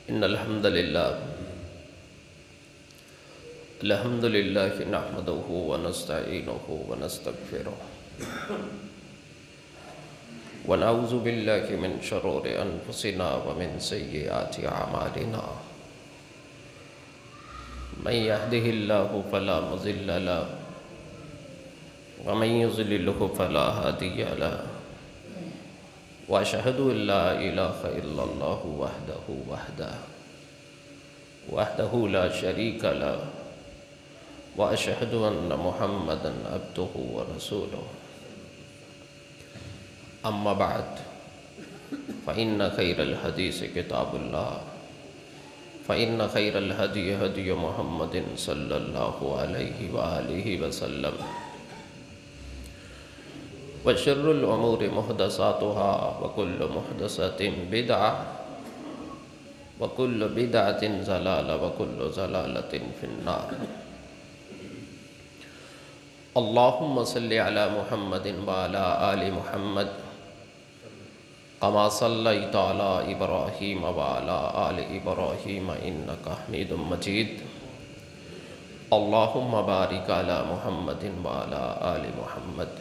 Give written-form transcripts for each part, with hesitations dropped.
ان الحمد للہ نحمده ونستعینه ونستغفره ونعوذ باللہ من شرور انفسنا ومن سیئات اعمالنا من يهده اللہ فلا مضل له ومن يضلل فلا هادي له وأشهد أن لا إله إلا الله وحده لا شريك له وأشهد أن محمدا عبده ورسوله أما بعد فإن خير الحديث كتاب الله فإن خير الهدي هدي محمد صلى الله عليه وآله وسلم وشر الأمور محدثاتها وكل محدثة بدعة وكل بدعة ضلالة وكل ضلالة في النار. اللهم صل على محمد وعلى آل محمد كما صليت على إبراهيم وعلى آل إبراهيم إنك حميد مجيد. اللهم بارك على محمد وعلى آل محمد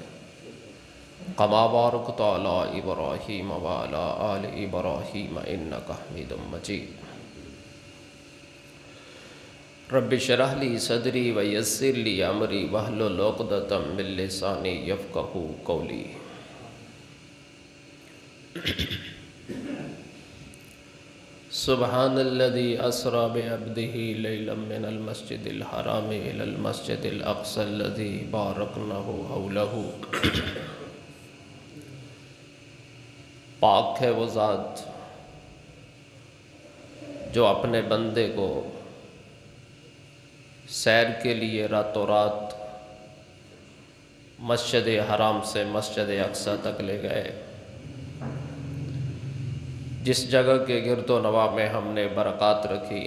كما باركت على إبراهيم وعلى آل إبراهيم إنك حميد مجيد. رب اشرح لي صدري ويسر لي أمري واحلل عقدة من لساني يفقهوا قولي. سبحان الذي أسرى بعبده ليلا من المسجد الحرام إلى المسجد الأقصى الذي باركنا حوله. پاک ہے وہ ذات جو اپنے بندے کو سیر کے لیے راتوں رات مسجد حرام سے مسجد اقصی تک لے گئے، جس جگہ کے گرد و نواح میں ہم نے برکات رکھی.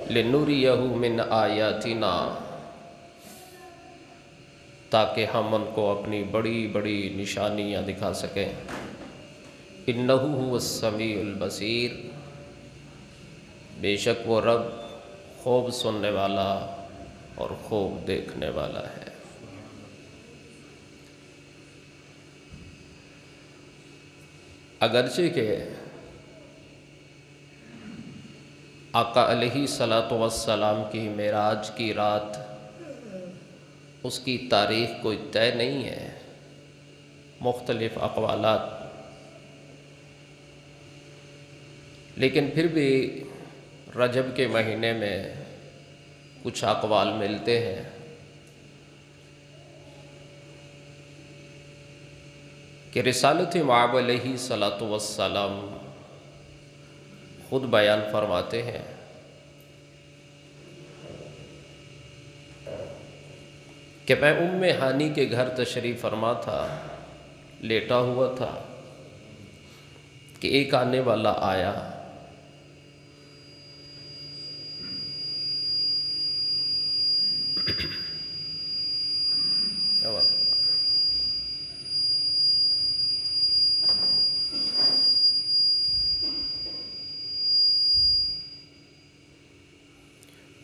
لِنُرِيَهُ مِنْ آیاتنا، تاکہ ہم ان کو اپنی بڑی بڑی نشانیاں دکھا سکیں. اِنَّهُ هُوَ السَّمِيعُ الْبَصِيرُ، بے شک وہ رب خوب سننے والا اور خوب دیکھنے والا ہے. اگرچہ کہ آقا علیہ السلام کی معراج کی رات اس کی تاریخ کوئی طے نہیں ہے، مختلف اقوالات، لیکن پھر بھی رجب کے مہینے میں کچھ اقوال ملتے ہیں. کہ رسالت مآب علیہ السلام خود بیان فرماتے ہیں کہ میں ام ہانی کے گھر تشریف فرما تھا، لیٹا ہوا تھا کہ ایک آنے والا آیا.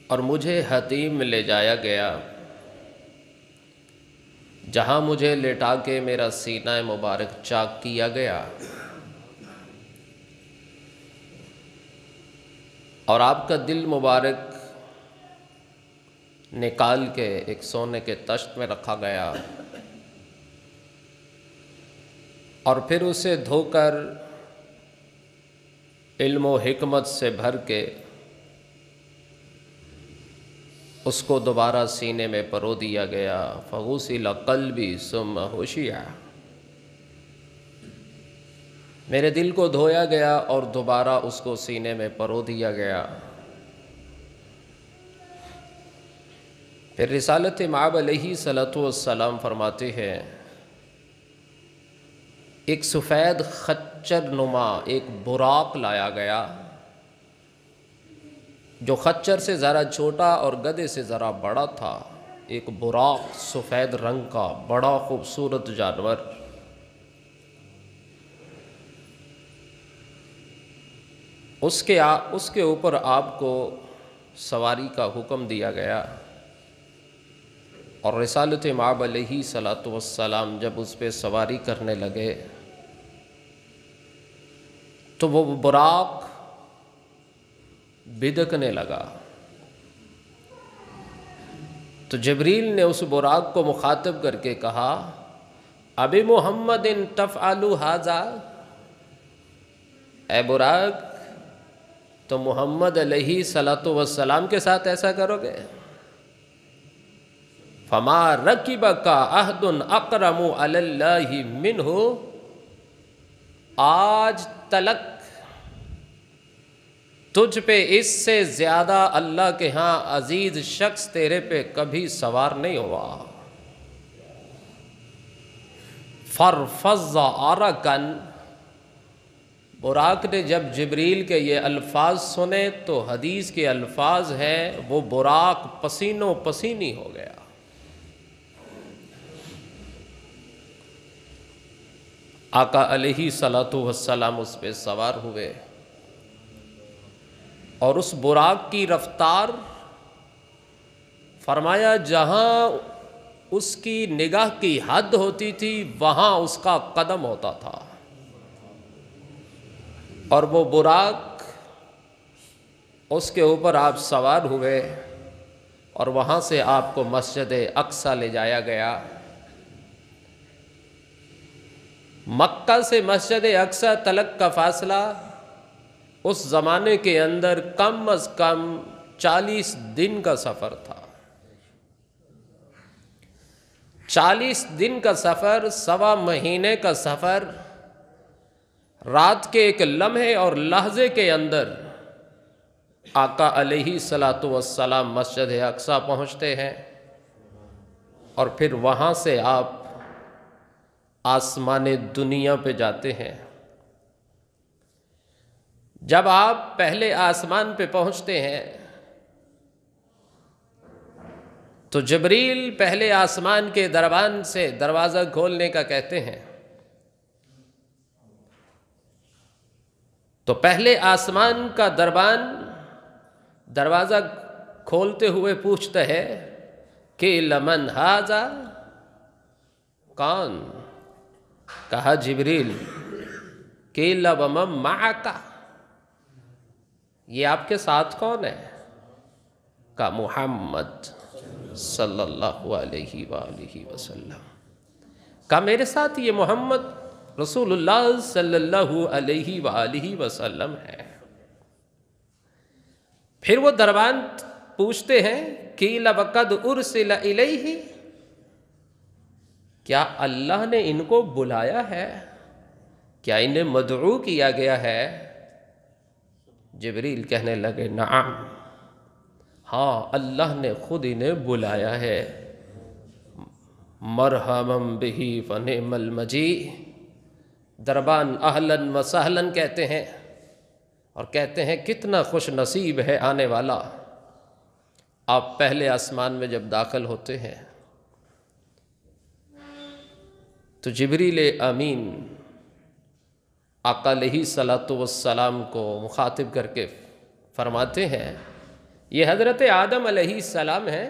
اور مجھے حتیم میں لے جایا گیا، جہاں مجھے لٹا کے میرا سینہ مبارک چاک کیا گیا، اور آپ کا دل مبارک نکال کے ایک سونے کے تشت میں رکھا گیا، اور پھر اسے دھو کر علم و حکمت سے بھر کے اس کو دوبارہ سینے میں پرو دیا گیا. فغسل قلبی ثم حشیا، میرے دل کو دھویا گیا اور دوبارہ اس کو سینے میں پرو دیا گیا. پھر رسالت مآب علیہ السلام فرماتے ہیں ایک سفید خچر نما ایک براق لایا گیا، جو خچر سے ذرا چھوٹا اور گدھے سے ذرا بڑا تھا. ایک براق سفید رنگ کا بڑا خوبصورت جانور. اس کے اوپر آپ کو سواری کا حکم دیا گیا، اور رسالت مآب علیہ صلاۃ والسلام جب اس پہ سواری کرنے لگے تو وہ براق بدکنے لگا۔ تو جبریل نے اس براق کو مخاطب کر کے کہا، ابی محمد تفعل ھذا، اے براق تو محمد علیہ صلاۃ والسلام کے ساتھ ایسا کرو گے؟ فما رکبک عہد اکرم علی اللہ منہ، آج تلک تجھ پہ اس سے زیادہ اللہ کے ہاں عزیز شخص تیرے پہ کبھی سوار نہیں ہوا۔ فرفض عرقاً، براق نے جب جبریل کے یہ الفاظ سنے تو حدیث کے الفاظ ہیں وہ براق پسینوں پسینی ہو گیا۔ آقا علیہ صلاۃ والسلام اس پہ سوار ہوئے، اور اس براق کی رفتار فرمایا جہاں اس کی نگاہ کی حد ہوتی تھی وہاں اس کا قدم ہوتا تھا، اور وہ براق اس کے اوپر آپ سوار ہوئے، اور وہاں سے آپ کو مسجد اقصی لے جایا گیا۔ مکہ سے مسجد اقصی تلک کا فاصلہ اس زمانے کے اندر کم از کم 40 دن کا سفر تھا۔ 40 دن کا سفر، سوا مہینے کا سفر، رات کے ایک لمحے اور لحظے کے اندر آقا علیہ صلاۃ والسلام مسجد اقصی پہنچتے ہیں، اور پھر وہاں سے آپ آسمان دنیا پہ جاتے ہیں۔ جب آپ پہلے آسمان پہ پہنچتے ہیں تو جبریل پہلے آسمان کے دربان سے دروازہ کھولنے کا کہتے ہیں، تو پہلے آسمان کا دربان دروازہ کھولتے ہوئے پوچھتا ہے کہ لمن ھذا، کون؟ کہا جبریل، قیل ومن معک، یہ آپ کے ساتھ کون ہے؟ کہا محمد صلی اللہ علیہ وآلہ وسلم۔ کہا میرے ساتھ یہ محمد رسول اللہ صلی اللہ علیہ وآلہ وسلم ہے۔ پھر وہ دربان پوچھتے ہیں قیل وقد ارسل الیہ، کیا اللہ نے ان کو بلایا ہے؟ کیا انہیں مدعو کیا گیا ہے؟ جبریل کہنے لگے نعم، ہاں اللہ نے خود انہیں بلایا ہے۔ مرحبا بہ فنعم المجیء، دربان اہلاً و سہلاً کہتے ہیں، اور کہتے ہیں کتنا خوش نصیب ہے آنے والا۔ آپ پہلے آسمان میں جب داخل ہوتے ہیں تو جبریل امین آقا علیہ صلاۃ والسلام کو مخاطب کر کے فرماتے ہیں، یہ حضرت آدم علیہ السلام ہیں،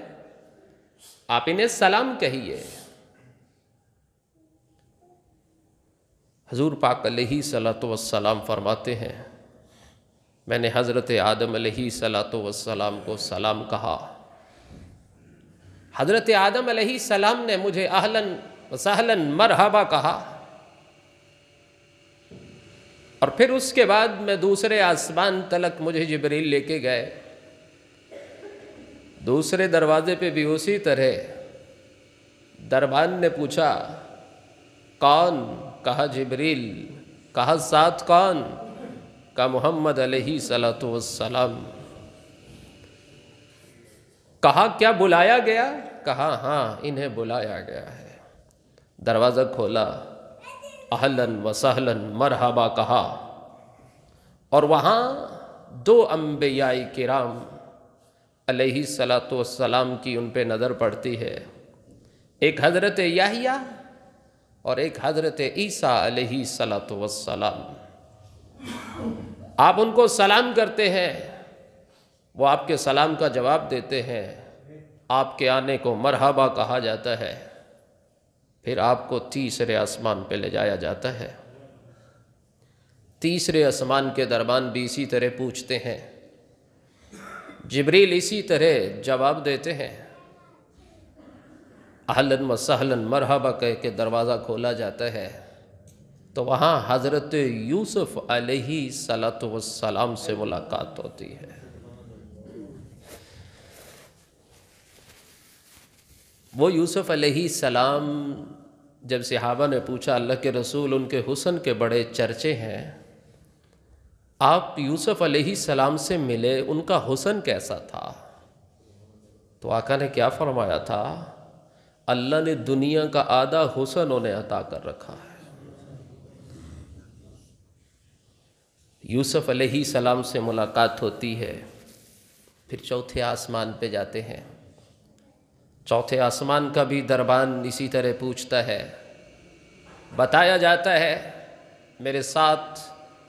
آپ انہیں سلام کہیے۔ حضور پاک علیہ صلاۃ والسلام فرماتے ہیں، میں نے حضرت آدم علیہ صلاۃ والسلام کو سلام کہا، حضرت آدم علیہ السلام نے مجھے اہلاً و سہلاً مرحبا کہا، اور پھر اس کے بعد میں دوسرے آسمان تلک مجھے جبریل لے کے گئے۔ دوسرے دروازے پہ بھی اسی طرح دربان نے پوچھا کون؟ کہا جبریل۔ کہا ساتھ کون؟ کہا محمد علیہ صلاۃ والسلام۔ کہا کیا بلایا گیا؟ کہا ہاں انہیں بلایا گیا ہے۔ دروازہ کھولا، اہلاً و سہلاً مرحبا کہا، اور وہاں دو انبیاء کرام علیہ الصلاۃ والسلام کی ان پہ نظر پڑتی ہے، ایک حضرت یحییٰ اور ایک حضرت عیسیٰ علیہ الصلاۃ والسلام۔ آپ ان کو سلام کرتے ہیں، وہ آپ کے سلام کا جواب دیتے ہیں، آپ کے آنے کو مرحبا کہا جاتا ہے، پھر آپ کو تیسرے آسمان پہ لے جایا جاتا ہے۔ تیسرے آسمان کے دربان بھی اسی طرح پوچھتے ہیں، جبریل اسی طرح جواب دیتے ہیں، اہلاً و سہلاً مرحبا کہہ کے دروازہ کھولا جاتا ہے، تو وہاں حضرت یوسف علیہ السلام سے ملاقات ہوتی ہے۔ وہ یوسف علیہ السلام، جب صحابہ نے پوچھا اللہ کے رسول ان کے حسن کے بڑے چرچے ہیں، آپ یوسف علیہ السلام سے ملے، ان کا حسن کیسا تھا؟ تو آقا نے کیا فرمایا تھا؟ اللہ نے دنیا کا آدھا حسن انہیں عطا کر رکھا ہے۔ یوسف علیہ السلام سے ملاقات ہوتی ہے، پھر چوتھے آسمان پہ جاتے ہیں۔ چوتھے آسمان کا بھی دربان اسی طرح پوچھتا ہے، بتایا جاتا ہے میرے ساتھ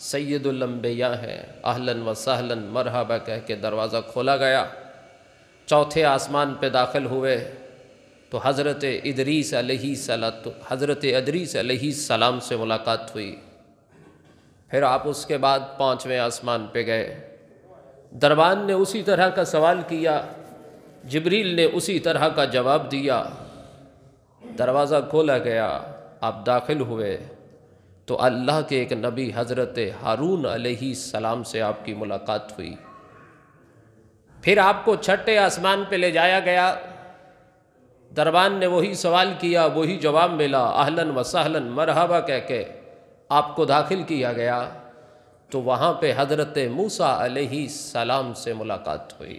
سید الانبیاء ہیں، اہلاً و سہلاً مرحبا کہہ کے دروازہ کھولا گیا۔ چوتھے آسمان پہ داخل ہوئے تو حضرت ادریس علیہ السلام سے ملاقات ہوئی۔ پھر آپ اس کے بعد پانچویں آسمان پہ گئے، دربان نے اسی طرح کا سوال کیا، جبریل نے اسی طرح کا جواب دیا، دروازہ کھولا گیا، آپ داخل ہوئے تو اللہ کے ایک نبی حضرت ہارون علیہ السلام سے آپ کی ملاقات ہوئی۔ پھر آپ کو چھٹے آسمان پہ لے جایا گیا، دربان نے وہی سوال کیا، وہی جواب ملا، اہلاً و سہلاً مرحبا کہہ کے آپ کو داخل کیا گیا، تو وہاں پہ حضرت موسیٰ علیہ السلام سے ملاقات ہوئی۔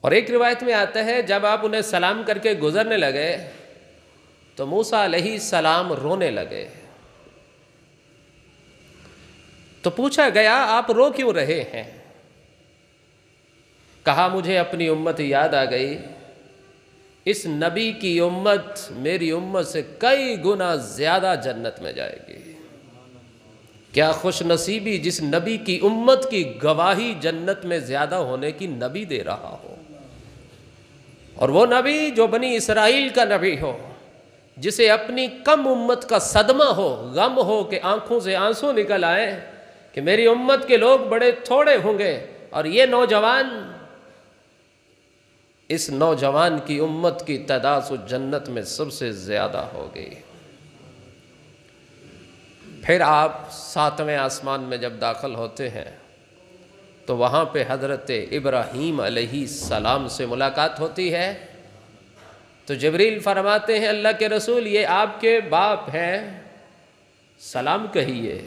اور ایک روایت میں آتا ہے جب آپ انہیں سلام کر کے گزرنے لگے تو موسیٰ علیہ السلام رونے لگے، تو پوچھا گیا آپ رو کیوں رہے ہیں؟ کہا مجھے اپنی امت یاد آ گئی، اس نبی کی امت میری امت سے کئی گنا زیادہ جنت میں جائے گی۔ کیا خوش نصیبی جس نبی کی امت کی گواہی جنت میں زیادہ ہونے کی نبی دے رہا ہو، اور وہ نبی جو بنی اسرائیل کا نبی ہو، جسے اپنی کم امت کا صدمہ ہو، غم ہو کہ آنکھوں سے آنسو نکل آئے کہ میری امت کے لوگ بڑے تھوڑے ہوں گے، اور یہ نوجوان، اس نوجوان کی امت کی تعداد جنت میں سب سے زیادہ ہوگی۔ پھر آپ ساتویں آسمان میں جب داخل ہوتے ہیں تو وہاں پہ حضرت ابراہیم علیہ السلام سے ملاقات ہوتی ہے، تو جبریل فرماتے ہیں اللہ کے رسول یہ آپ کے باپ ہیں، سلام کہیے۔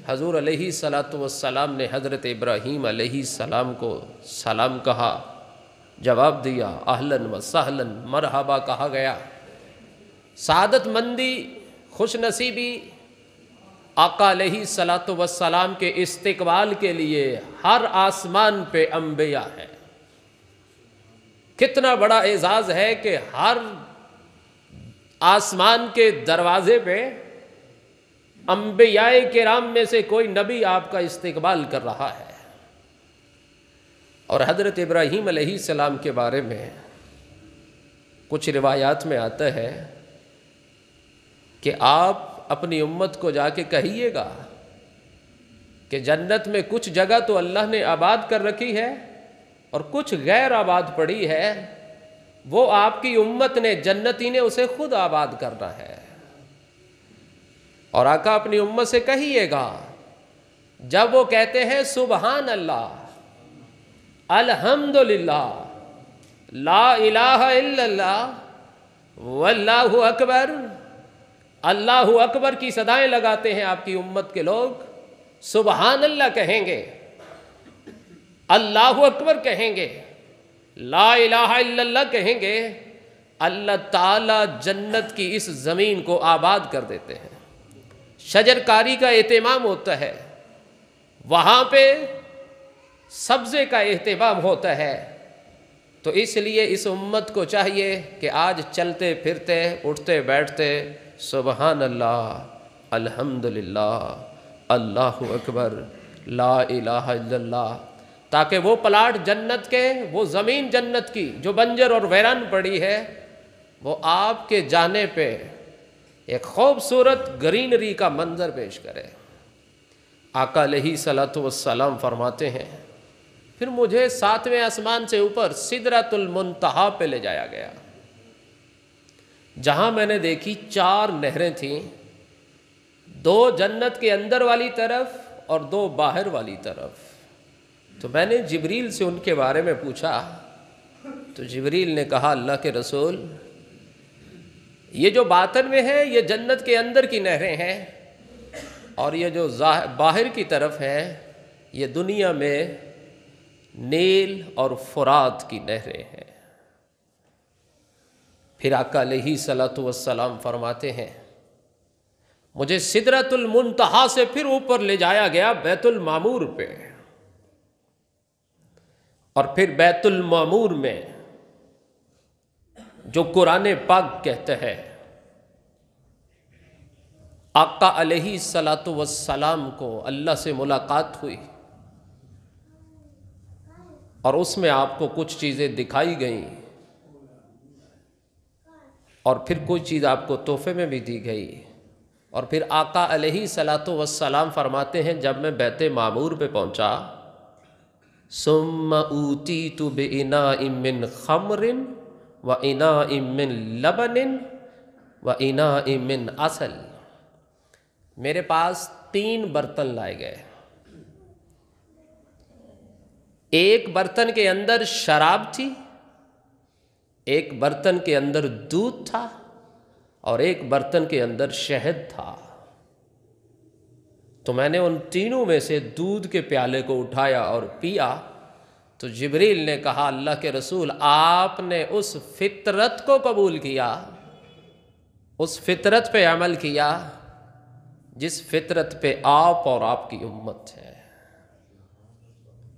حضور علیہ السلام نے حضرت ابراہیم علیہ السلام کو سلام کہا، جواب دیا، اہلاً و سہلاً مرحبا کہا گیا۔ سعادت مندی، خوش نصیبی آقا علیہ السلام کے استقبال کے لیے ہر آسمان پہ انبیاء ہیں۔ کتنا بڑا اعزاز ہے کہ ہر آسمان کے دروازے پہ انبیاء کرام میں سے کوئی نبی آپ کا استقبال کر رہا ہے۔ اور حضرت ابراہیم علیہ السلام کے بارے میں کچھ روایات میں آتا ہے کہ آپ اپنی امت کو جا کے کہیے گا کہ جنت میں کچھ جگہ تو اللہ نے آباد کر رکھی ہے اور کچھ غیر آباد پڑی ہے، وہ آپ کی امت نے، جنتی نے اسے خود آباد کرنا ہے۔ اور آقا اپنی امت سے کہیے گا جب وہ کہتے ہیں سبحان اللہ، الحمدللہ، لا الہ الا اللہ، واللہ اکبر، اللہ اکبر کی صدائیں لگاتے ہیں آپ کی امت کے لوگ، سبحان اللہ کہیں گے، اللہ اکبر کہیں گے، لا الہ الا اللہ کہیں گے، اللہ تعالیٰ جنت کی اس زمین کو آباد کر دیتے ہیں۔ شجر کاری کا اہتمام ہوتا ہے، وہاں پہ سبزے کا اہتمام ہوتا ہے، تو اس لیے اس امت کو چاہیے کہ آج چلتے پھرتے اٹھتے بیٹھتے سبحان اللہ، الحمدللہ، اللہ اکبر، لا الہ الا اللہ، تاکہ وہ پلاٹ جنت کے، وہ زمین جنت کی جو بنجر اور ویران پڑی ہے، وہ آپ کے جانے پہ ایک خوبصورت گرینری کا منظر پیش کرے۔ آقا علیہ صلوٰۃ والسلام فرماتے ہیں پھر مجھے 7ویں آسمان سے اوپر سدرۃ المنتہا پہ لے جایا گیا، جہاں میں نے دیکھی 4 نہریں تھیں، 2 جنت کے اندر والی طرف اور 2 باہر والی طرف۔ تو میں نے جبریل سے ان کے بارے میں پوچھا، تو جبریل نے کہا اللہ کے رسول، یہ جو باطن میں ہے یہ جنت کے اندر کی نہریں ہیں، اور یہ جو باہر کی طرف ہے یہ دنیا میں نیل اور فرات کی نہریں ہیں۔ پھر آقا علیہ صلوٰۃ والسلام فرماتے ہیں مجھے سدرۃ المنتہا سے پھر اوپر لے جایا گیا بیت المعمور پہ، اور پھر بیت المعمور میں جو قرآن پاک کہتا ہے، آقا علیہ الصلوۃ والسلام کو اللہ سے ملاقات ہوئی، اور اس میں آپ کو کچھ چیزیں دکھائی گئیں، اور پھر کوئی چیز آپ کو تحفے میں بھی دی گئی، اور پھر آقا علیہ الصلوۃ والسلام فرماتے ہیں جب میں بیت معمور پہ پہنچا، ثم اوتیت باناء من خمر واناء من لبن واناء من عسل، میرے پاس 3 برتن لائے گئے، ایک برتن کے اندر شراب تھی، ایک برتن کے اندر دودھ تھا، اور ایک برتن کے اندر شہد تھا۔ تو میں نے ان تینوں میں سے دودھ کے پیالے کو اٹھایا اور پیا، تو جبریل نے کہا اللہ کے رسول آپ نے اس فطرت کو قبول کیا، اس فطرت پہ عمل کیا جس فطرت پہ آپ اور آپ کی امت ہے۔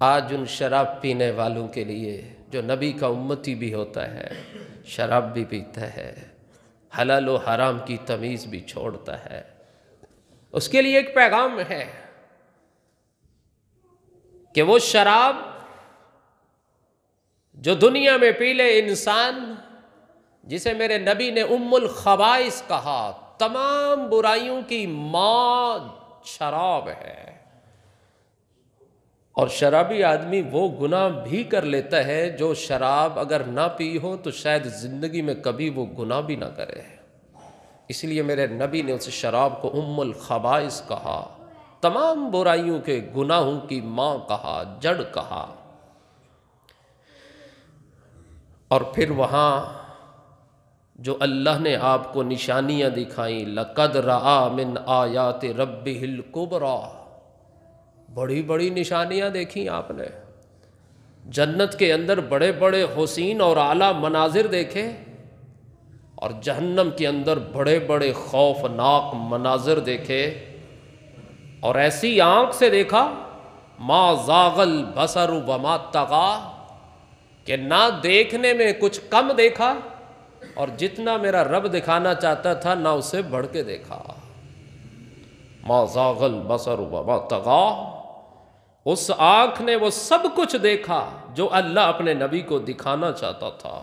آج ان شراب پینے والوں کے لیے جو نبی کا امتی بھی ہوتا ہے، شراب بھی پیتا ہے، حلال و حرام کی تمیز بھی چھوڑتا ہے، اس کے لیے ایک پیغام ہے کہ وہ شراب جو دنیا میں پی لے انسان، جسے میرے نبی نے ام الخبائث کہا، تمام برائیوں کی ماں شراب ہے، اور شرابی آدمی وہ گناہ بھی کر لیتا ہے جو شراب اگر نہ پی ہو تو شاید زندگی میں کبھی وہ گناہ بھی نہ کرے۔ اس لیے میرے نبی نے اس شراب کو ام الخبائث کہا، تمام برائیوں کے گناہوں کی ماں کہا، جڑ کہا۔ اور پھر وہاں جو اللہ نے آپ کو نشانیاں دکھائیں، لَقَدْ رَآ مِنْ آیَاتِ رَبِّهِ الْكُبْرَى، بڑی بڑی نشانیاں دیکھیں آپ نے، جنت کے اندر بڑے بڑے حسین اور اعلیٰ مناظر دیکھے، اور جہنم کے اندر بڑے بڑے خوفناک مناظر دیکھے، اور ایسی آنکھ سے دیکھا ما زاغ البصر وما طغی، کہ نہ دیکھنے میں کچھ کم دیکھا، اور جتنا میرا رب دکھانا چاہتا تھا نہ اسے بڑھ کے دیکھا۔ ما زاغ البصر وما طغی، اس آنکھ نے وہ سب کچھ دیکھا جو اللہ اپنے نبی کو دکھانا چاہتا تھا،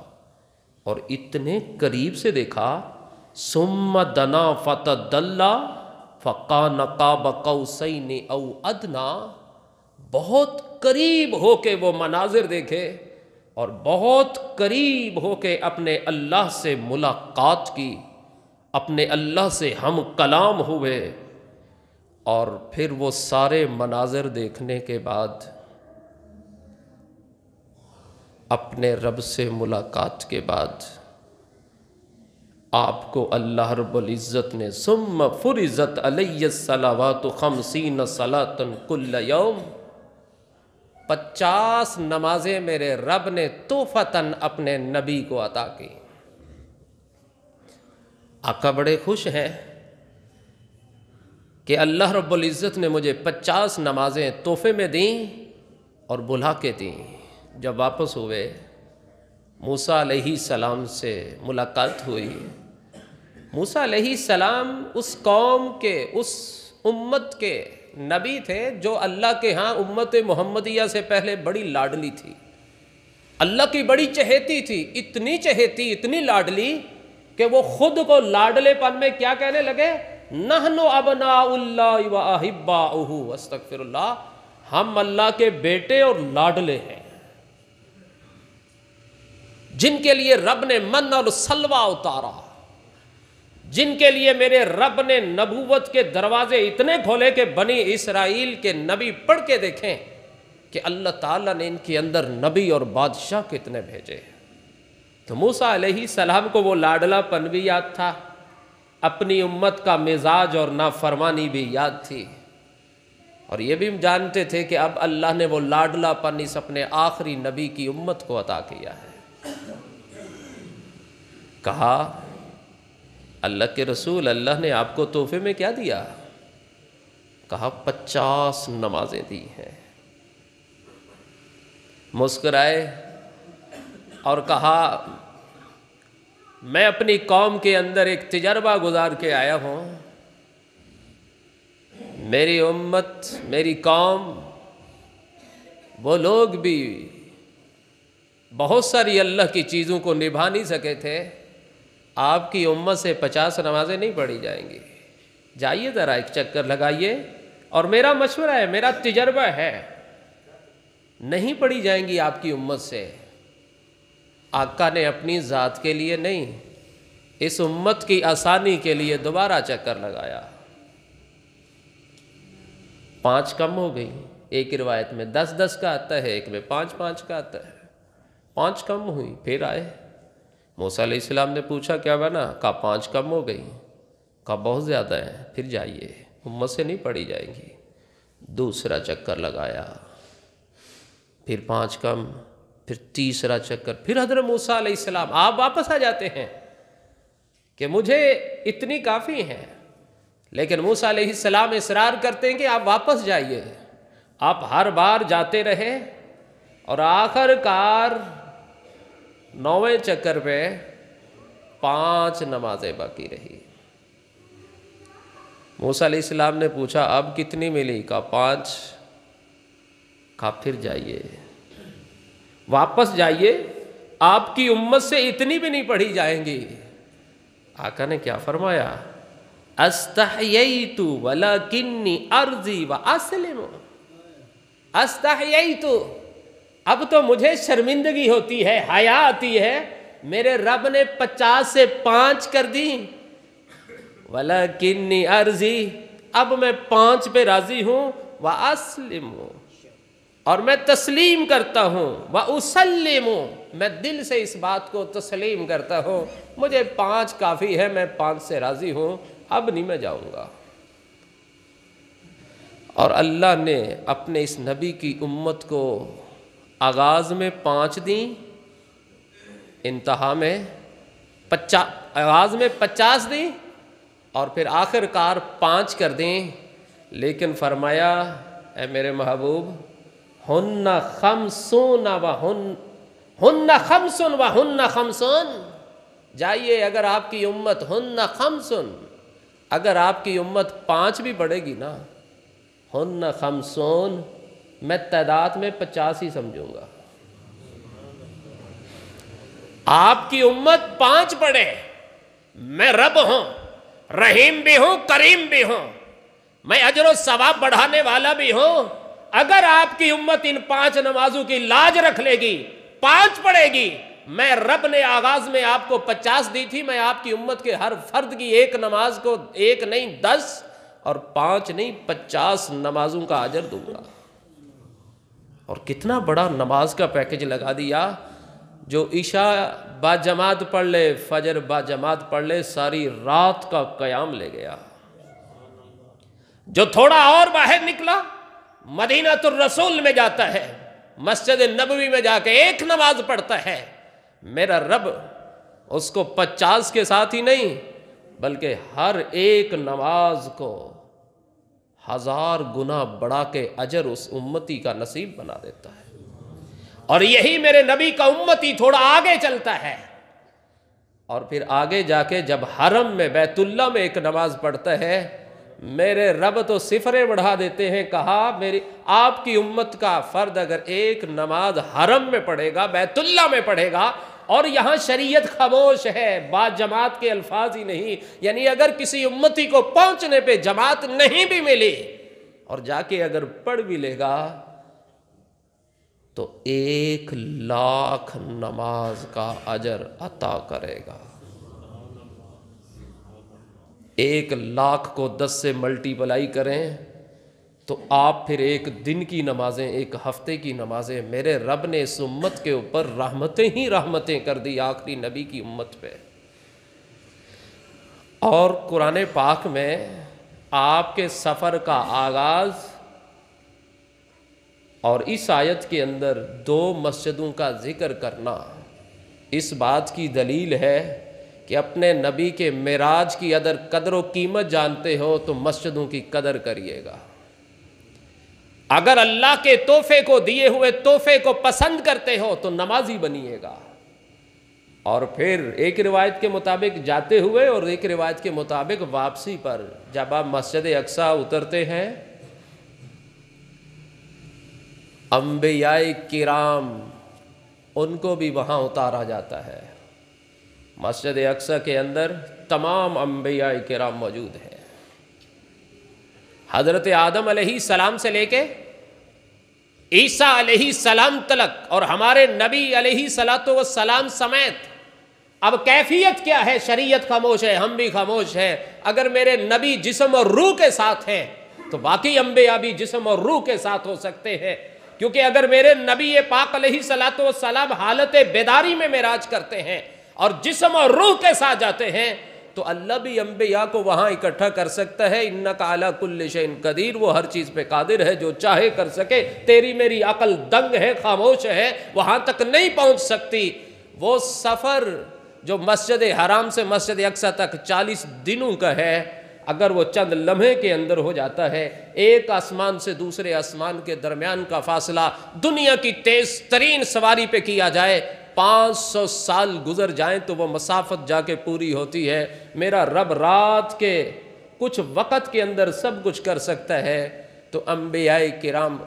اور اتنے قریب سے دیکھا۔ ثم دنا فتدلی فکان قاب قوسین او ادنی، بہت قریب ہو کے وہ مناظر دیکھے، اور بہت قریب ہو کے اپنے اللہ سے ملاقات کی، اپنے اللہ سے ہم کلام ہوئے، اور پھر وہ سارے مناظر دیکھنے کے بعد اپنے رب سے ملاقات کے بعد آپ کو اللہ رب العزت نے ثم فرضت علی الصلوات 50 صلاۃ کل یوم، 50 نمازیں میرے رب نے تحفۃً اپنے نبی کو عطا کی۔ آقا بڑے خوش ہیں کہ اللہ رب العزت نے مجھے 50 نمازیں تحفے میں دیں اور بلا کے دیں۔ جب واپس ہوئے، موسیٰ علیہ السلام سے ملاقات ہوئی، موسیٰ علیہ السلام اس قوم کے، اس امت کے نبی تھے جو اللہ کے ہاں امت محمدیہ سے پہلے بڑی لاڈلی تھی، اللہ کی بڑی چہیتی تھی، اتنی چہیتی، اتنی لاڈلی کہ وہ خود کو لاڈلے پن میں کیا کہنے لگے؟ نحن ابناء اللہ و احباؤہ، استغفر اللہ، ہم اللہ کے بیٹے اور لاڈلے ہیں، جن کے لیے رب نے من اور سلوہ اتارا، جن کے لیے میرے رب نے نبوت کے دروازے اتنے کھولے کہ بنی اسرائیل کے نبی پڑھ کے دیکھیں کہ اللہ تعالیٰ نے ان کے اندر نبی اور بادشاہ کتنے بھیجے۔ تو موسیٰ علیہ السلام کو وہ لاڈلا پن بھی یاد تھا، اپنی امت کا مزاج اور نافرمانی بھی یاد تھی، اور یہ بھی جانتے تھے کہ اب اللہ نے وہ لاڈلا پن اس اپنے آخری نبی کی امت کو عطا کیا ہے۔ کہا اللہ کے رسول، اللہ نے آپ کو تحفے میں کیا دیا؟ کہا 50 نمازیں دی ہیں۔ مسکرائے اور کہا میں اپنی قوم کے اندر ایک تجربہ گزار کے آیا ہوں، میری امت، میری قوم، وہ لوگ بھی بہت ساری اللہ کی چیزوں کو نبھا نہیں سکے تھے، آپ کی امت سے 50 نمازیں نہیں پڑھی جائیں گی، جائیے ذرا ایک چکر لگائیے، اور میرا مشورہ ہے، میرا تجربہ ہے، نہیں پڑھی جائیں گی آپ کی امت سے۔ آقا نے اپنی ذات کے لیے نہیں، اس امت کی آسانی کے لیے دوبارہ چکر لگایا، 5 کم ہو گئی، ایک روایت میں 10 کا آتا ہے، ایک میں 5 کا آتا ہے، 5 کم ہوئی، پھر آئے۔ موسیٰ علیہ السلام نے پوچھا کیا بنا؟ کہا 5 کم ہو گئی، کہا بہت زیادہ ہے، پھر جائیے، امت سے نہیں پڑھی جائیں گی۔ دوسرا چکر لگایا، پھر 5 کم، پھر تیسرا چکر، پھر حضرت موسیٰ علیہ السلام آپ واپس آ جاتے ہیں کہ مجھے اتنی کافی ہیں، لیکن موسیٰ علیہ السلام اصرار کرتے ہیں کہ آپ واپس جائیے۔ آپ ہر بار جاتے رہے اور آخر کار 9ویں چکر پہ 5 نمازیں باقی رہی۔ موسیٰ علیہ السلام نے پوچھا اب کتنی ملی؟ کہا 5۔ کہا پھر جائیے، واپس جائیے، آپ کی امت سے اتنی بھی نہیں پڑھی جائیں گی۔ آقا نے کیا فرمایا؟ استحییت ولکنی ارضی واسلم، استحییت، اب تو مجھے شرمندگی ہوتی ہے، حیا آتی ہے، میرے رب نے 50 سے 5 کر دی، وَلَكِنِّي عَرْضِي، اب میں 5 پہ راضی ہوں، وَأَسْلِمُ، اور میں تسلیم کرتا ہوں، وَأُسَلِّمُ، میں دل سے اس بات کو تسلیم کرتا ہوں، مجھے 5 کافی ہے، میں 5 سے راضی ہوں، اب نہیں میں جاؤں گا۔ اور اللہ نے اپنے اس نبی کی امت کو آغاز میں 5 دیں، انتہا میں آغاز میں 50 دیں، اور پھر آخر کار 5 کر دیں، لیکن فرمایا اے میرے محبوب، ہن خمسون خمسون، جائیے، اگر آپ کی امت ہن خمسون، اگر آپ کی امت 5 بھی پڑھے گی نا، ہن خمسون، میں تعداد میں 50 ہی سمجھوں گا۔ آپ کی امت 5 پڑھے، میں رب ہوں، رحیم بھی ہوں، کریم بھی ہوں، میں اجر و ثواب بڑھانے والا بھی ہوں، اگر آپ کی امت ان 5 نمازوں کی لاج رکھ لے گی، 5 پڑھے گی، میں رب نے آغاز میں آپ کو 50 دی تھی، میں آپ کی امت کے ہر فرد کی 1 نماز کو 1 نہیں 10 اور 5 نہیں 50 نمازوں کا اجر دوں گا۔ اور کتنا بڑا نماز کا پیکج لگا دیا، جو عشاء با جماعت پڑھ لے، فجر با جماعت پڑھ لے، ساری رات کا قیام لے گیا۔ جو تھوڑا اور باہر نکلا، مدینہ الرسول میں جاتا ہے، مسجد نبوی میں جا کے 1 نماز پڑھتا ہے، میرا رب اس کو 50 کے ساتھ ہی نہیں بلکہ ہر ایک نماز کو 1000 گنا بڑھا کے اجر اس امتی کا نصیب بنا دیتا ہے۔ اور یہی میرے نبی کا امتی تھوڑا آگے چلتا ہے اور پھر آگے جا کے جب حرم میں بیت اللہ میں ایک نماز پڑھتا ہے، میرے رب تو صفریں بڑھا دیتے ہیں، کہا میری آپ کی امت کا فرد اگر ایک نماز حرم میں پڑھے گا، بیت اللہ میں پڑھے گا، اور یہاں شریعت خاموش ہے، با جماعت کے الفاظ ہی نہیں، یعنی اگر کسی امتی کو پہنچنے پہ جماعت نہیں بھی ملی اور جا کے اگر پڑھ بھی لے گا تو 1,00,000 نماز کا اجر عطا کرے گا۔ 1,00,000 کو 10 سے ملٹیپلائی کریں تو آپ پھر ایک دن کی نمازیں، ایک ہفتے کی نمازیں، میرے رب نے اس امت کے اوپر رحمتیں ہی رحمتیں کر دی، آخری نبی کی امت پہ۔ اور قرآن پاک میں آپ کے سفر کا آغاز اور اس آیت کے اندر 2 مسجدوں کا ذکر کرنا اس بات کی دلیل ہے کہ اپنے نبی کے معراج کی اگر قدر و قیمت جانتے ہو تو مسجدوں کی قدر کریے گا۔ اگر اللہ کے تحفے کو، دیے ہوئے تحفے کو پسند کرتے ہو تو نمازی بنیے گا۔ اور پھر ایک روایت کے مطابق جاتے ہوئے اور ایک روایت کے مطابق واپسی پر جب آپ مسجد اقصیٰ اترتے ہیں، انبیاء کرام ان کو بھی وہاں اتارا جاتا ہے۔ مسجد اقصیٰ کے اندر تمام انبیاء کرام موجود ہیں، حضرت آدم علیہ السلام سے لے کے عیسیٰ علیہ السلام تلک، اور ہمارے نبی علیہ السلام سمیت۔ اب کیفیت کیا ہے؟ شریعت خاموش ہے، ہم بھی خاموش ہیں۔ اگر میرے نبی جسم اور روح کے ساتھ ہیں تو باقی انبیاء بھی جسم اور روح کے ساتھ ہو سکتے ہیں، کیونکہ اگر میرے نبی پاک علیہ السلام حالت بیداری میں معراج کرتے ہیں اور جسم اور روح کے ساتھ جاتے ہیں تو اللہ بھی انبیاء کو وہاں اکٹھا کر سکتا ہے۔ انک علی کل شیء قدیر، وہ ہر چیز پہ قادر ہے، جو چاہے کر سکے۔ تیری میری عقل دنگ ہے، خاموش ہے، وہاں تک نہیں پہنچ سکتی۔ وہ سفر جو مسجد حرام سے مسجد اقصیٰ تک 40 دنوں کا ہے، اگر وہ چند لمحے کے اندر ہو جاتا ہے، ایک آسمان سے دوسرے آسمان کے درمیان کا فاصلہ دنیا کی تیز ترین سواری پہ کیا جائے، 500 سال گزر جائیں تو وہ مسافت جا کے پوری ہوتی ہے۔ میرا رب رات کے کچھ وقت کے اندر سب کچھ کر سکتا ہے، تو انبیاء کرام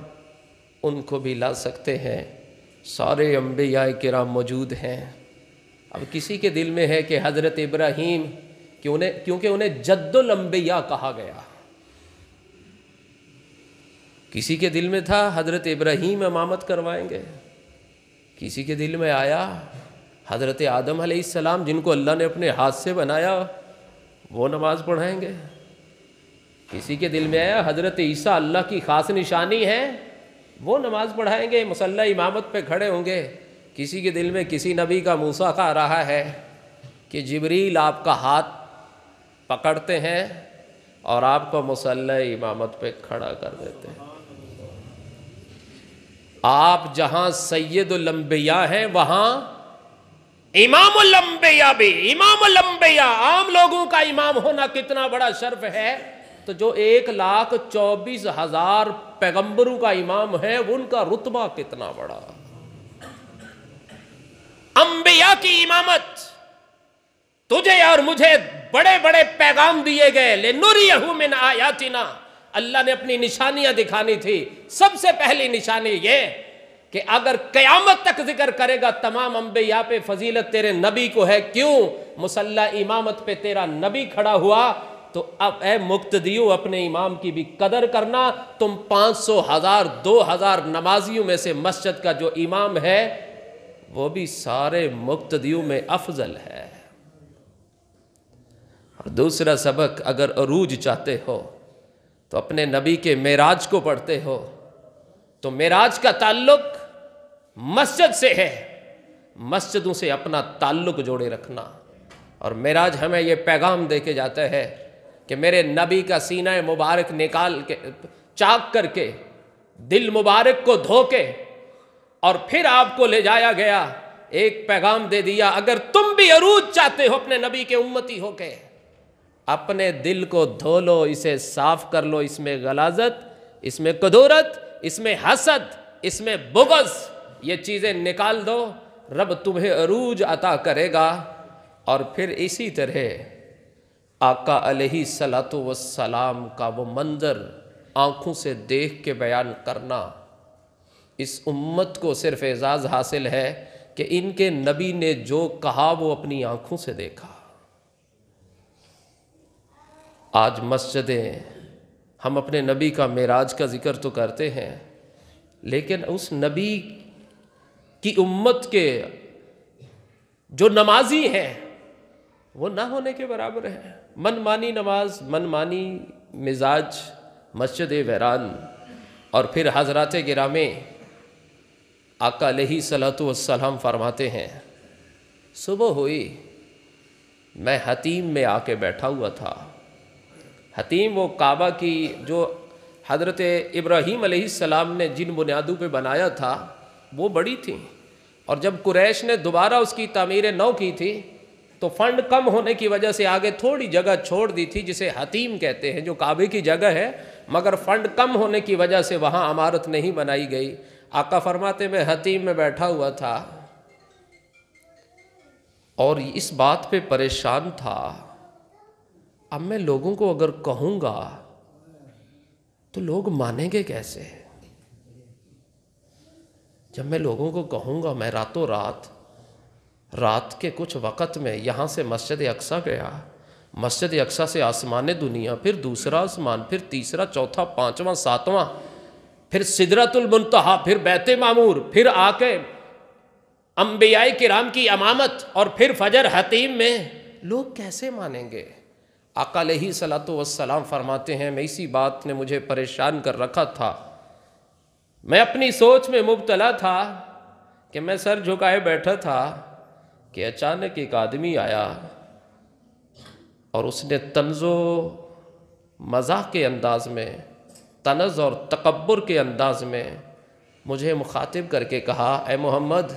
ان کو بھی لا سکتے ہیں۔ سارے انبیاء کرام موجود ہیں۔ اب کسی کے دل میں ہے کہ حضرت ابراہیم کیونکہ انہیں جد الانبیاء کہا گیا، کسی کے دل میں تھا حضرت ابراہیم امامت کروائیں گے، کسی کے دل میں آیا حضرت آدم علیہ السلام جن کو اللہ نے اپنے ہاتھ سے بنایا وہ نماز پڑھائیں گے، کسی کے دل میں آیا حضرت عیسیٰ اللہ کی خاص نشانی ہے وہ نماز پڑھائیں گے، مصلی امامت پہ کھڑے ہوں گے۔ کسی کے دل میں کسی نبی کا موسیٰ آ رہا ہے کہ جبریل آپ کا ہاتھ پکڑتے ہیں اور آپ کو مصلی امامت پہ کھڑا کر دیتے ہیں۔ آپ جہاں سید الانبیاء ہیں وہاں امام الانبیاء بھی، امام الانبیاء عام لوگوں کا امام ہونا کتنا بڑا شرف ہے، تو جو 1,24,000 پیغمبروں کا امام ہے ان کا رتبہ کتنا بڑا۔ انبیاء کی امامت، تجھے اور مجھے بڑے بڑے پیغام دیے گئے، لِنُرِيَهُ مِنْ آیاتنا، اللہ نے اپنی نشانیاں دکھانی تھی۔ سب سے پہلی نشانی یہ کہ اگر قیامت تک ذکر کرے گا تمام انبیاء پہ فضیلت تیرے نبی کو ہے، کیوں؟ مصلی امامت پہ تیرا نبی کھڑا ہوا، تو اب اے مقتدیو اپنے امام کی بھی قدر کرنا۔ تم 500، 1000، 2000 نمازیوں میں سے مسجد کا جو امام ہے وہ بھی سارے مقتدیوں میں افضل ہے۔ اور دوسرا سبق، اگر عروج چاہتے ہو تو اپنے نبی کے معراج کو پڑھتے ہو تو معراج کا تعلق مسجد سے ہے، مسجدوں سے اپنا تعلق جوڑے رکھنا۔ اور معراج ہمیں یہ پیغام دے کے جاتا ہے کہ میرے نبی کا سینہ مبارک نکال کے، چاک کر کے، دل مبارک کو دھو کے، اور پھر آپ کو لے جایا گیا، ایک پیغام دے دیا، اگر تم بھی عروج چاہتے ہو اپنے نبی کے امتی ہو کے، اپنے دل کو دھو لو، اسے صاف کر لو، اس میں غلاظت، اس میں کدورت، اس میں حسد، اس میں بغض، یہ چیزیں نکال دو، رب تمہیں عروج عطا کرے گا۔ اور پھر اسی طرح آقا علیہ الصلاۃ والسلام کا وہ منظر آنکھوں سے دیکھ کے بیان کرنا، اس امت کو صرف اعزاز حاصل ہے کہ ان کے نبی نے جو کہا وہ اپنی آنکھوں سے دیکھا۔ آج مسجدیں ہم اپنے نبی کا معراج کا ذکر تو کرتے ہیں، لیکن اس نبی کی امت کے جو نمازی ہیں وہ نہ ہونے کے برابر ہیں۔ من مانی نماز، من مانی مزاج، مسجد ویران۔ اور پھر حضرات گرامی آقا علیہ الصلاۃ والسلام فرماتے ہیں، صبح ہوئی، میں حتیم میں آ کے بیٹھا ہوا تھا۔ حتیم وہ کعبہ کی جو حضرت ابراہیم علیہ السلام نے جن بنیادوں پہ بنایا تھا وہ بڑی تھی، اور جب قریش نے دوبارہ اس کی تعمیر نو کی تھی تو فنڈ کم ہونے کی وجہ سے آگے تھوڑی جگہ چھوڑ دی تھی جسے حتیم کہتے ہیں، جو کعبے کی جگہ ہے، مگر فنڈ کم ہونے کی وجہ سے وہاں عمارت نہیں بنائی گئی۔ آقا فرماتے میں حتیم میں بیٹھا ہوا تھا اور اس بات پہ پریشان تھا، اب میں لوگوں کو اگر کہوں گا تو لوگ مانیں گے کیسے؟ جب میں لوگوں کو کہوں گا، میں راتوں رات کے کچھ وقت میں یہاں سے مسجد اقصیٰ گیا، مسجد اقصیٰ سے آسمان دنیا، پھر دوسرا آسمان، پھر تیسرا، چوتھا، پانچواں، ساتواں، پھر سدرۃ المنتہا، پھر بیت معمور، پھر آ کے انبیاء کرام کی امامت، اور پھر فجر حتیم میں، لوگ کیسے مانیں گے؟ آقا علیہ الصلاۃ والسلام فرماتے ہیں، میں اسی بات نے مجھے پریشان کر رکھا تھا، میں اپنی سوچ میں مبتلا تھا کہ میں سر جھکائے بیٹھا تھا کہ اچانک ایک آدمی آیا اور اس نے طنز و مزاح کے انداز میں، طنز اور تکبر کے انداز میں مجھے مخاطب کر کے کہا، اے محمد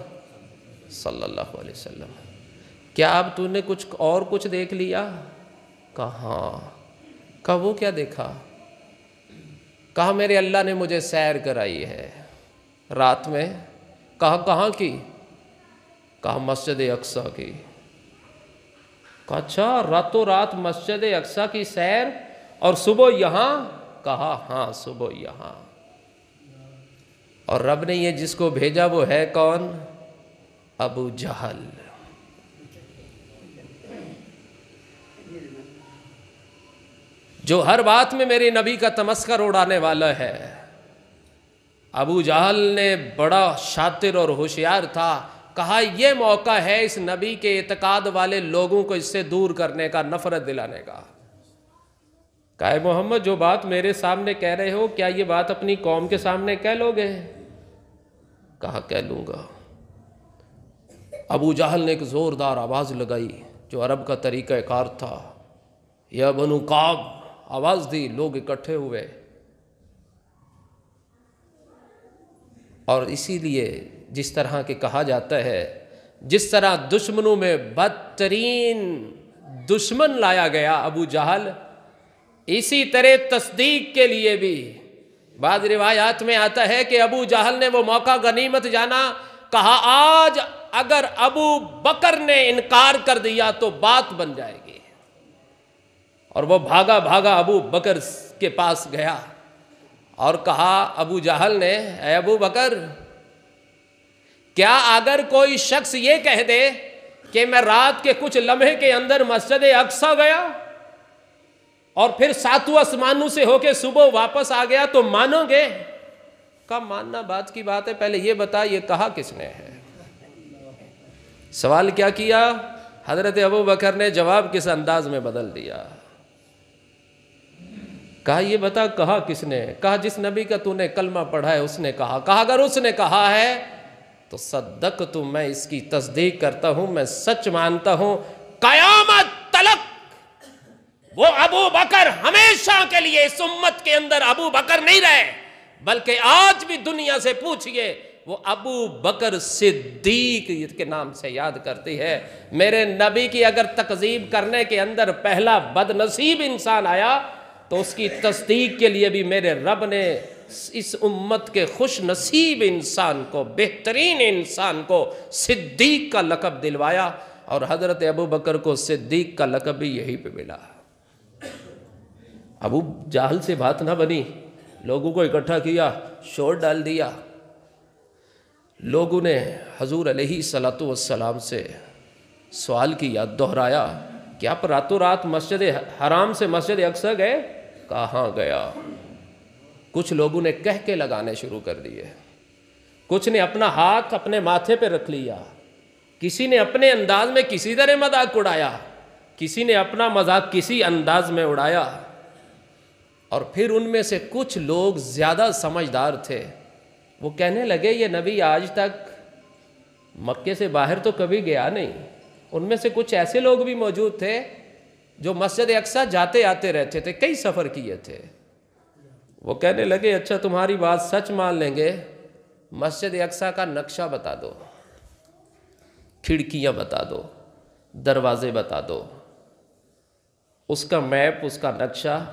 صلی اللہ علیہ وسلم، کیا اب تو نے کچھ دیکھ لیا؟ کہا ہاں۔ کہا وہ کیا دیکھا؟ کہا میرے اللہ نے مجھے سیر کرائی ہے رات میں۔ کہا کہاں کی؟ کہا مسجد اقصیٰ کی۔ کہا اچھا، راتوں رات مسجد اقصیٰ کی سیر، اور صبح یہاں؟ کہا ہاں، صبح یہاں۔ اور رب نے یہ جس کو بھیجا وہ ہے کون؟ ابو جہل۔ جو ہر بات میں میرے نبی کا تمسخر اڑانے والا ہے۔ ابو جہل نے بڑا شاطر اور ہوشیار تھا، کہا یہ موقع ہے اس نبی کے اعتقاد والے لوگوں کو اس سے دور کرنے کا، نفرت دلانے کا۔ کہا اے محمد، جو بات میرے سامنے کہہ رہے ہو، کیا یہ بات اپنی قوم کے سامنے کہہ لو گے؟ کہا کہہ لوں گا۔ ابو جہل نے ایک زوردار آواز لگائی جو عرب کا طریقہ کار تھا، یا بنو کعب، آواز دی، لوگ اکٹھے ہوئے۔ اور اسی لیے جس طرح کہ کہا جاتا ہے، جس طرح دشمنوں میں بدترین دشمن لایا گیا ابو جہل، اسی طرح تصدیق کے لیے بھی بعض روایات میں آتا ہے کہ ابو جہل نے وہ موقع غنیمت جانا، کہا آج اگر ابو بکر نے انکار کر دیا تو بات بن جائے گی، اور وہ بھاگا ابو بکر کے پاس گیا اور کہا ابو جہل نے، اے ابو بکر، کیا اگر کوئی شخص یہ کہہ دے کہ میں رات کے کچھ لمحے کے اندر مسجد اقصیٰ گیا اور پھر ساتوں آسمانوں سے ہو کے صبح واپس آ گیا تو مانو گے؟ کہا ماننا بات کی بات ہے، پہلے یہ بتا یہ کہا کس نے ہے؟ سوال کیا کیا؟ حضرت ابو بکر نے جواب کس انداز میں بدل دیا؟ کہا یہ بتا کہا کس نے؟ کہا جس نبی کا تو نے کلمہ پڑھا ہے اس نے کہا۔ کہا اگر اس نے کہا ہے تو صدقت، میں اس کی تصدیق کرتا ہوں، میں سچ مانتا ہوں، قیامت تلک وہ ابو بکر ہمیشہ کے لیے اس امت کے اندر ابو بکر نہیں رہے، بلکہ آج بھی دنیا سے پوچھئے وہ ابو بکر صدیق کے نام سے یاد کرتی ہے۔ میرے نبی کی اگر تکذیب کرنے کے اندر پہلا بد نصیب انسان آیا تو اس کی تصدیق کے لیے بھی میرے رب نے اس امت کے خوش نصیب انسان کو، بہترین انسان کو صدیق کا لقب دلوایا۔ اور حضرت ابو بکر کو صدیق کا لقب بھی یہی پہ ملا۔ ابو جہل سے بات نہ بنی، لوگوں کو اکٹھا کیا، شور ڈال دیا۔ لوگوں نے حضور علیہ الصلوۃ والسلام سے سوال کیا، دہرایا کہ آپ راتوں رات مسجد حرام سے مسجد اقصی گئے؟ کہاں گیا؟ کچھ لوگوں نے کہہ کے لگانے شروع کر دیے، کچھ نے اپنا ہاتھ اپنے ماتھے پہ رکھ لیا، کسی نے اپنے انداز میں کسی طرح مذاق اڑایا، کسی نے اپنا مذاق کسی انداز میں اڑایا۔ اور پھر ان میں سے کچھ لوگ زیادہ سمجھدار تھے، وہ کہنے لگے یہ نبی آج تک مکے سے باہر تو کبھی گیا نہیں۔ ان میں سے کچھ ایسے لوگ بھی موجود تھے جو مسجد اقصی جاتے آتے رہتے تھے، کئی سفر کیے تھے۔ وہ کہنے لگے اچھا تمہاری بات سچ مان لیں گے، مسجد اقصی کا نقشہ بتا دو، کھڑکیاں بتا دو، دروازے بتا دو، اس کا میپ، اس کا نقشہ،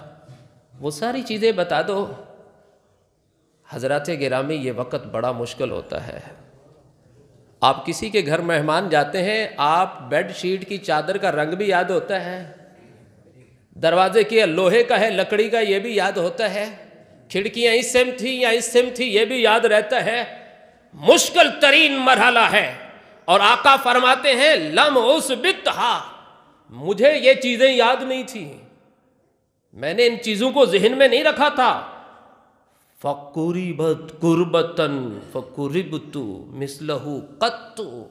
وہ ساری چیزیں بتا دو۔ حضرات گرامی یہ وقت بڑا مشکل ہوتا ہے۔ آپ کسی کے گھر مہمان جاتے ہیں، آپ بیڈ شیٹ کی چادر کا رنگ بھی یاد ہوتا ہے، دروازے کے لوہے کا ہے لکڑی کا یہ بھی یاد ہوتا ہے، کھڑکیاں اس سمت تھی یا اس سمت تھی یہ بھی یاد رہتا ہے۔ مشکل ترین مرحلہ ہے، اور آقا فرماتے ہیں لم اثبتھا، مجھے یہ چیزیں یاد نہیں تھی، میں نے ان چیزوں کو ذہن میں نہیں رکھا تھا۔ فَقُرِبَتْ قُرْبَةً فَقُرِبْتُ مِثْلَهُ قَطُّ،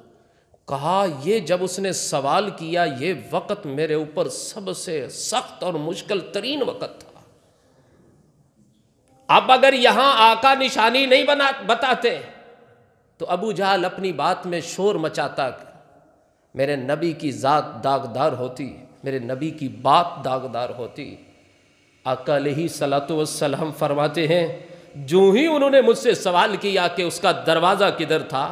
کہا یہ جب اس نے سوال کیا یہ وقت میرے اوپر سب سے سخت اور مشکل ترین وقت تھا۔ اب اگر یہاں آقا نشانی نہیں بتاتے تو ابو جہل اپنی بات میں شور مچاتا، میرے نبی کی ذات داغدار ہوتی، میرے نبی کی بات داغدار ہوتی۔ آقا علیہ الصلوۃ والسلام فرماتے ہیں جو ہی انہوں نے مجھ سے سوال کیا کہ اس کا دروازہ کدھر تھا،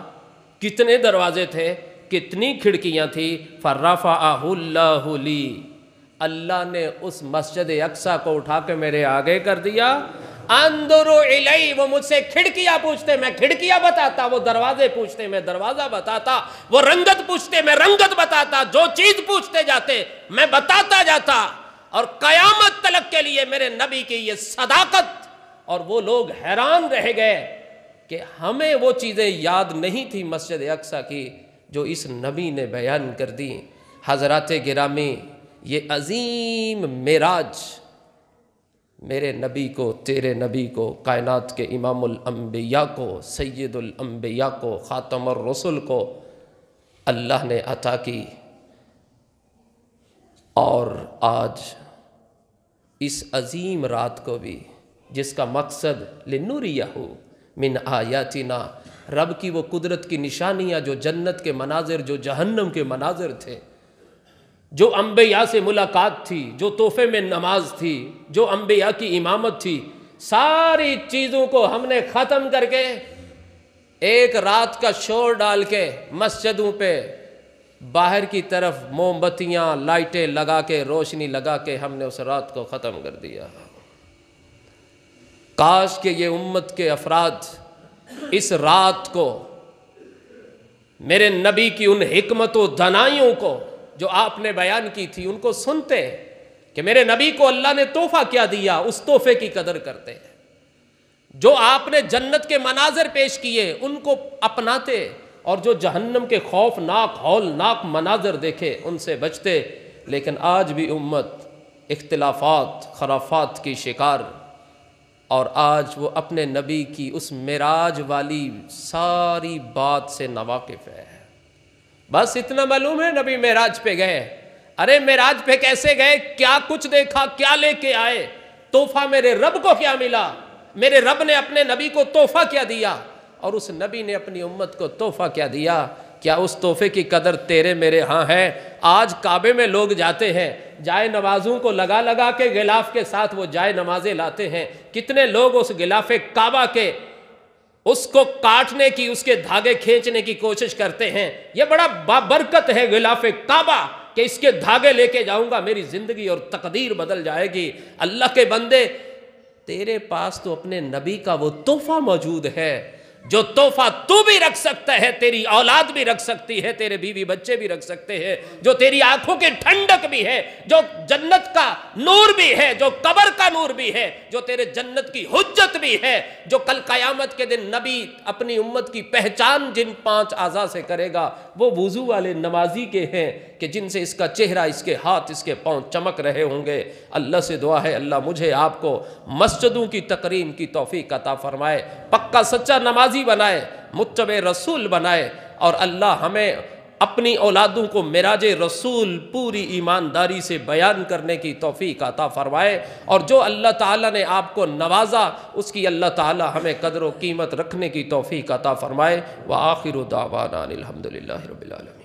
کتنے دروازے تھے، کتنی کھڑکیاں تھی، فَرَفَعَهُ اللَّهُ لِي، اللہ نے اس مسجد اقصی کو اٹھا کے میرے آگے کر دیا۔ اندرو الی، وہ مجھ سے کھڑکیاں پوچھتے میں کھڑکیاں بتاتا، وہ دروازے پوچھتے میں دروازہ بتاتا، وہ رنگت پوچھتے میں رنگت بتاتا، جو چیز پوچھتے جاتے میں بتاتا جاتا۔ اور قیامت تلک کے لیے میرے نبی کی یہ صداقت، اور وہ لوگ حیران رہ گئے کہ ہمیں وہ چیزیں یاد نہیں تھی مسجد اقصی کی جو اس نبی نے بیان کر دی۔ حضرات گرامی، یہ عظیم معراج میرے نبی کو، تیرے نبی کو، کائنات کے امام الانبیاء کو، سید الانبیاء کو، خاتم الرسل کو اللہ نے عطا کی۔ اور آج اس عظیم رات کو بھی، جس کا مقصد لِنُرِيَهُ مِنْ آیاتنا، رب کی وہ قدرت کی نشانیاں، جو جنت کے مناظر، جو جہنم کے مناظر تھے، جو انبیاء سے ملاقات تھی، جو تحفے میں نماز تھی، جو انبیاء کی امامت تھی، ساری چیزوں کو ہم نے ختم کر کے ایک رات کا شور ڈال کے مسجدوں پہ باہر کی طرف موم بتیاں لائٹیں لگا کے روشنی لگا کے ہم نے اس رات کو ختم کر دیا۔ کاش کہ یہ امت کے افراد اس رات کو میرے نبی کی ان حکمت و دانائیوں کو جو آپ نے بیان کی تھی ان کو سنتے کہ میرے نبی کو اللہ نے تحفہ کیا دیا، اس تحفے کی قدر کرتے ہیں۔ جو آپ نے جنت کے مناظر پیش کیے ان کو اپناتے، اور جو جہنم کے خوفناک ہولناک مناظر دیکھے ان سے بچتے۔ لیکن آج بھی امت اختلافات خرافات کی شکار، اور آج وہ اپنے نبی کی اس معراج والی ساری بات سے ناواقف ہے۔ بس اتنا معلوم ہے نبی معراج پہ گئے، ارے معراج پہ کیسے گئے، کیا کچھ دیکھا، کیا لے کے آئے، تحفہ میرے رب کو کیا ملا، میرے رب نے اپنے نبی کو تحفہ کیا دیا، اور اس نبی نے اپنی امت کو تحفہ کیا دیا۔ کیا اس تحفے کی قدر تیرے میرے ہاں ہے؟ آج کعبے میں لوگ جاتے ہیں، جائے نمازوں کو لگا لگا کے غلاف کے ساتھ وہ جائے نمازیں لاتے ہیں، کتنے لوگ اس غلاف کعبہ کے اس کو کاٹنے کی، اس کے دھاگے کھینچنے کی کوشش کرتے ہیں۔ یہ بڑا بابرکت ہے غلاف کعبہ کہ اس کے دھاگے لے کے جاؤں گا، میری زندگی اور تقدیر بدل جائے گی۔ اللہ کے بندے، تیرے پاس تو اپنے نبی کا وہ تحفہ موجود ہے جو تحفہ تو بھی رکھ سکتا ہے، تیری اولاد بھی رکھ سکتی ہے، تیرے بیوی بچے بھی رکھ سکتے ہیں، جو تیری آنکھوں کی ٹھنڈک بھی ہے، جو جنت کا نور بھی ہے، جو قبر کا نور بھی ہے، جو تیرے جنت کی حجت بھی ہے، جو کل قیامت کے دن نبی اپنی امت کی پہچان جن 5 اعضاء سے کرے گا وہ وضو والے نمازی کے ہیں کہ جن سے اس کا چہرہ، اس کے ہاتھ، اس کے پاؤں چمک رہے ہوں گے۔ اللہ سے دعا ہے اللہ مجھے آپ کو مسجدوں کی تکریم کی توفیق عطا فرمائے، پکا سچا نمازی بنائے، متبع رسول بنائے، اور اللہ ہمیں اپنی اولادوں کو معراج رسول پوری ایمانداری سے بیان کرنے کی توفیق عطا فرمائے، اور جو اللہ تعالیٰ نے آپ کو نوازا اس کی اللہ تعالیٰ ہمیں قدر و قیمت رکھنے کی توفیق عطا فرمائے۔ وآخر دعوانا الحمدللہ رب العالمین۔